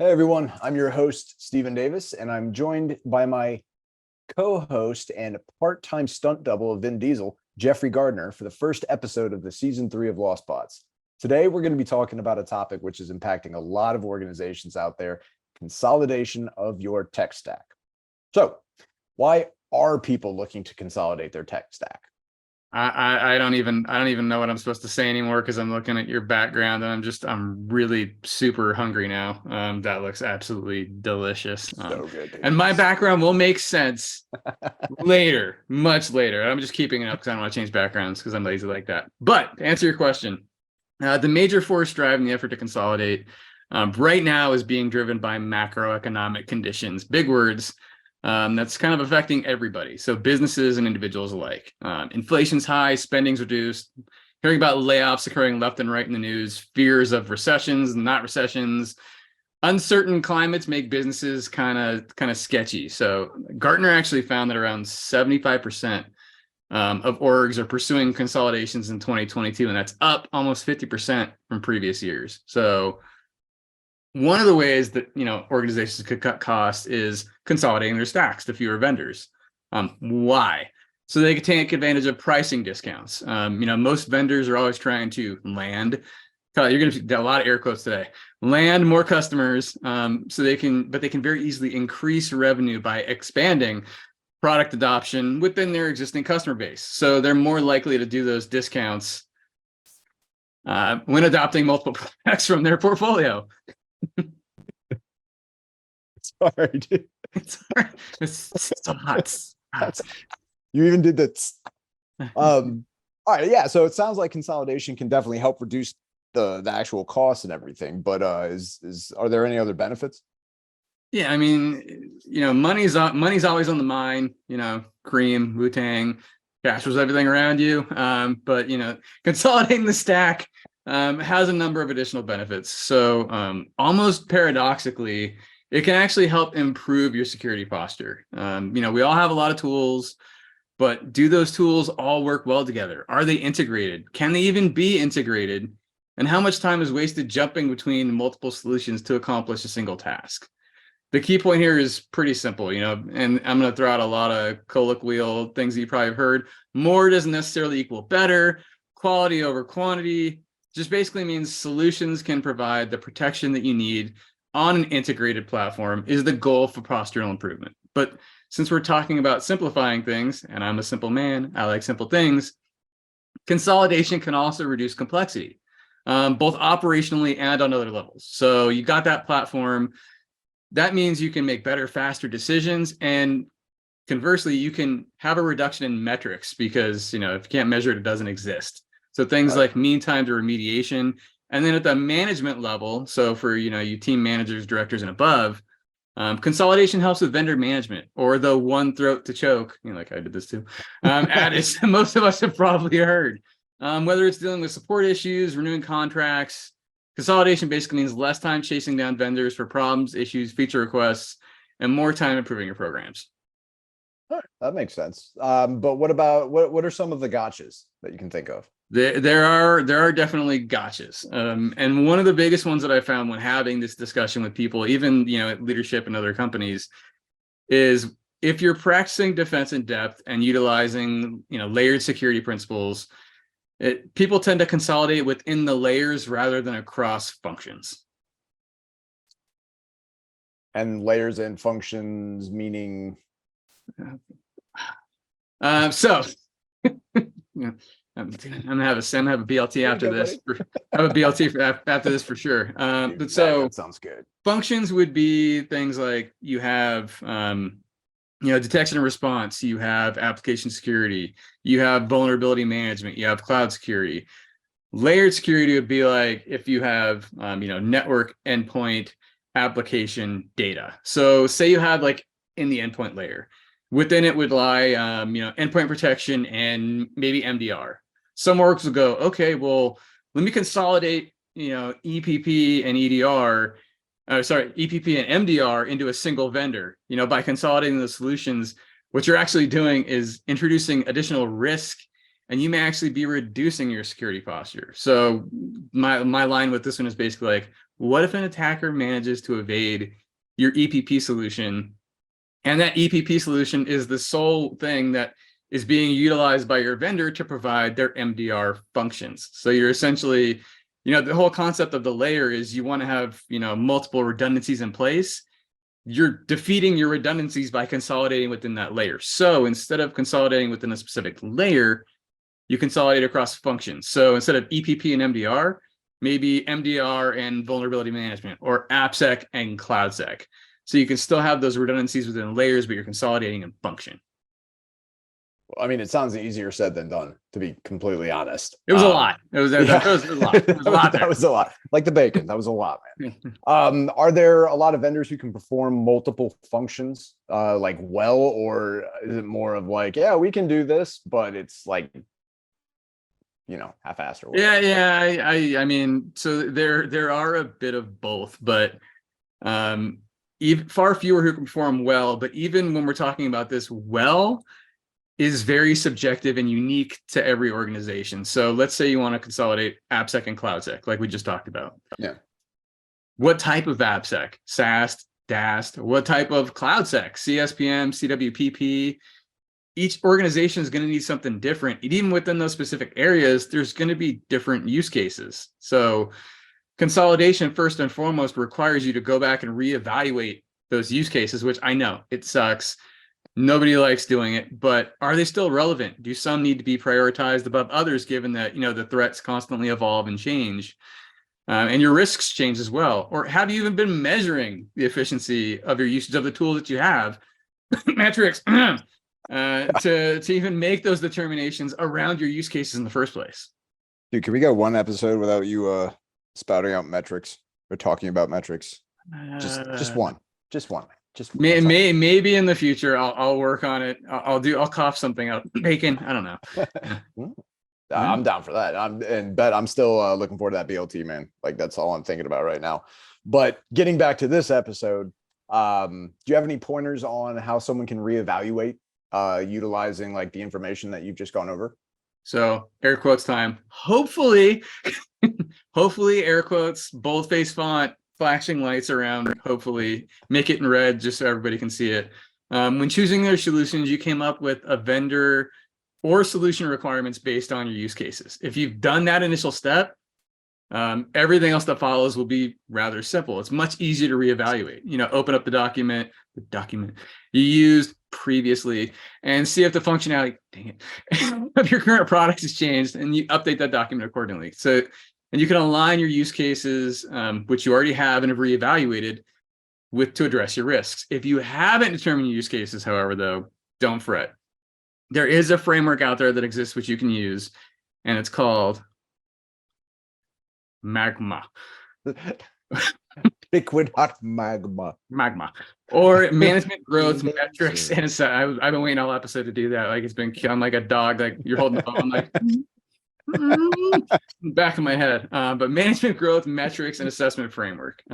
Hey everyone, I'm your host, Stephen Davis, and I'm joined by my co-host and part-time stunt double of Vin Diesel, Jeffrey Gardner, for the first episode of the season 3 of Lost Bots. Today, we're going to be talking about a topic which is impacting a lot of organizations out there: consolidation of your tech stack. So, why are people looking to consolidate their tech stack? I don't even know what I'm supposed to say anymore because I'm looking at your background and I'm really super hungry now. That looks absolutely delicious. So good, dude. And my background will make sense later, much later. I'm just keeping it up because I don't want to change backgrounds because I'm lazy like that. But to answer your question, the major force driving the effort to consolidate right now is being driven by macroeconomic conditions. Big words. That's kind of affecting everybody. So businesses and individuals alike. Inflation's high, spending's reduced. Hearing about layoffs occurring left and right in the news, fears of recessions, not recessions. Uncertain climates make businesses kind of sketchy. So Gartner actually found that around 75% of orgs are pursuing consolidations in 2022, and that's up almost 50% from previous years. So one of the ways that organizations could cut costs is consolidating their stacks to fewer vendors. Why? So they could take advantage of pricing discounts. Most vendors are always trying to land. You're going to get a lot of air quotes today. Land more customers, but they can very easily increase revenue by expanding product adoption within their existing customer base. So they're more likely to do those discounts when adopting multiple products from their portfolio. Sorry, dude. It's so hot. You even did that. All right, yeah. So it sounds like consolidation can definitely help reduce the actual costs and everything. But are there any other benefits? Yeah, I mean, money's always on the mind. Cream, Wu-Tang, cash was everything around you. But consolidating the stack has a number of additional benefits. So almost paradoxically, it can actually help improve your security posture. We all have a lot of tools, but do those tools all work well together? Are they integrated? Can they even be integrated? And how much time is wasted jumping between multiple solutions to accomplish a single task? The key point here is pretty simple, and I'm going to throw out a lot of colloquial things that you probably have heard. More doesn't necessarily equal better. Quality over quantity just basically means solutions can provide the protection that you need on an integrated platform is the goal for postural improvement. But since we're talking about simplifying things, and I'm a simple man, I like simple things, consolidation can also reduce complexity, both operationally and on other levels. So you got that platform. That means you can make better, faster decisions. And conversely, you can have a reduction in metrics because, if you can't measure it, it doesn't exist. So things like mean time to remediation. And then at the management level, so for you team managers, directors, and above, consolidation helps with vendor management, or the one throat to choke, like I did this too. As most of us have probably heard, whether it's dealing with support issues, renewing contracts. Consolidation basically means less time chasing down vendors for problems, issues, feature requests, and more time improving your programs. All right, that makes sense. But what about what are some of the gotchas that you can think of? There are definitely gotchas. And one of the biggest ones that I found when having this discussion with people, even at leadership and other companies, is if you're practicing defense in depth and utilizing layered security principles, people tend to consolidate within the layers rather than across functions. And layers and functions meaning so yeah, I'm gonna have a BLT after this. Have a BLT after this for sure. But so that sounds good. Functions would be things like you have detection and response, you have application security, you have vulnerability management, you have cloud security. Layered security would be like if you have network, endpoint, application, data. So say you have like in the endpoint layer, within it would lie endpoint protection and maybe MDR. Some orgs will go, okay, well, let me consolidate EPP and EDR, EPP and MDR into a single vendor. By consolidating the solutions, what you're actually doing is introducing additional risk, and you may actually be reducing your security posture. So my line with this one is basically like, what if an attacker manages to evade your EPP solution, and that EPP solution is the sole thing that is being utilized by your vendor to provide their MDR functions? So you're essentially, the whole concept of the layer is you want to have, multiple redundancies in place. You're defeating your redundancies by consolidating within that layer. So instead of consolidating within a specific layer, you consolidate across functions. So instead of EPP and MDR, maybe MDR and vulnerability management, or AppSec and CloudSec. So you can still have those redundancies within layers, but you're consolidating in function. I mean, it sounds easier said than done, to be completely honest. It was a lot. It was a lot. It was a lot. That was a lot. Like the bacon, that was a lot, man. Are there a lot of vendors who can perform multiple functions like well, or is it more of like, yeah, we can do this, but it's like, half-assed or whatever? I mean, so there are a bit of both, but even far fewer who can perform well. But even when we're talking about this, well is very subjective and unique to every organization. So let's say you want to consolidate AppSec and CloudSec, like we just talked about. Yeah. What type of AppSec? SAST, DAST? What type of CloudSec? CSPM, CWPP? Each organization is going to need something different. And even within those specific areas, there's going to be different use cases. So consolidation, first and foremost, requires you to go back and reevaluate those use cases, which I know it sucks. Nobody likes doing it, but are they still relevant? Do some need to be prioritized above others, given that, the threats constantly evolve and change, and your risks change as well? Or have you even been measuring the efficiency of your usage of the tools that you have, metrics, to even make those determinations around your use cases in the first place? Dude, can we go one episode without you spouting out metrics or talking about metrics? Just one. Maybe in the future I'll work on it. I'll cough something out. Bacon. I don't know. I'm down for that. I'm still looking forward to that BLT, man. Like, that's all I'm thinking about right now. But getting back to this episode, do you have any pointers on how someone can reevaluate utilizing like the information that you've just gone over? So air quotes time. Hopefully air quotes, boldface font, flashing lights around, hopefully make it in red just so everybody can see it. When choosing their solutions, you came up with a vendor or solution requirements based on your use cases. If you've done that initial step, everything else that follows will be rather simple. It's much easier to reevaluate. Open up the document you used previously and see if the functionality, of your current product has changed, and you update that document accordingly. So, and you can align your use cases, which you already have and have reevaluated, to address your risks. If you haven't determined your use cases, however, though, don't fret. There is a framework out there that exists which you can use, and it's called Magma. Liquid hot magma. Or management growth metrics. And I've been waiting all episode to do that. Like, it's been, I'm like a dog, like you're holding the phone, like back of my head. But management growth metrics and assessment framework.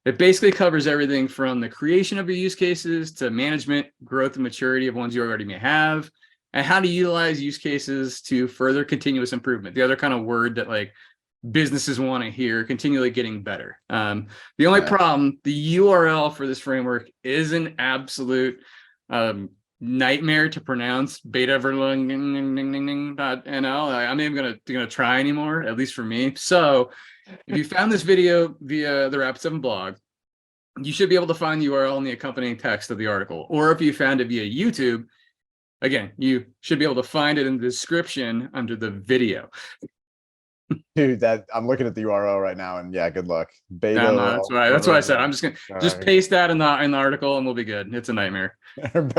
It basically covers everything from the creation of your use cases to management, growth, and maturity of ones you already may have, and how to utilize use cases to further continuous improvement. The other kind of word that like businesses want to hear, continually getting better. The only problem, the URL for this framework is an absolute nightmare to pronounce. betaverlung.nl. I'm not even gonna try anymore, at least for me. So if you found this video via the Rapid7 blog, you should be able to find the URL in the accompanying text of the article. Or if you found it via YouTube, again, you should be able to find it in the description under the video. Dude, I'm looking at the URL right now, and yeah, good luck. Beta. No, that's right. That's what I said. I'm just gonna paste that in the article, and we'll be good. It's a nightmare. There's a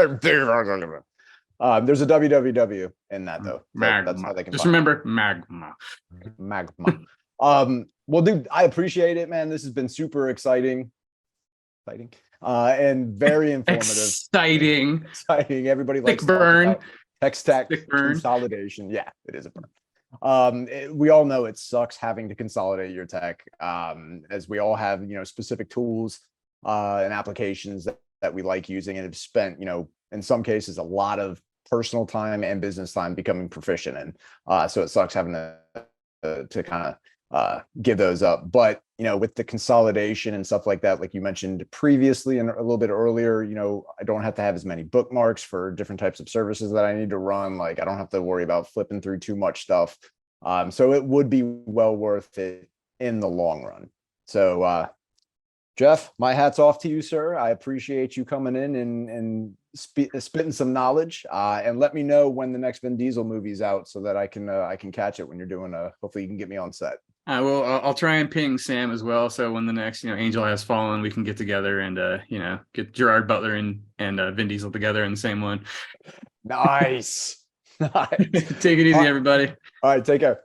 www in that though. Magma. That's how they can just remember Magma. Well, dude, I appreciate it, man. This has been super exciting, and very informative. Exciting. Everybody likes burn. Tech stack consolidation. Yeah, it is a burn. We all know it sucks having to consolidate your tech, as we all have specific tools and applications that we like using and have spent in some cases a lot of personal time and business time becoming proficient in. So it sucks having to kind of give those up. But with the consolidation and stuff like that, like you mentioned previously and a little bit earlier, I don't have to have as many bookmarks for different types of services that I need to run. Like I don't have to worry about flipping through too much stuff. So it would be well worth it in the long run. So Jeff, my hat's off to you, sir. I appreciate you coming in and spitting some knowledge. And let me know when the next Vin Diesel movie's out so that I can catch it when you're doing hopefully you can get me on set. I will. I'll try and ping Sam as well. So when the next, Angel Has Fallen, we can get together and get Gerard Butler and Vin Diesel together in the same one. Nice. Nice. Take it easy, everybody. All right, take care.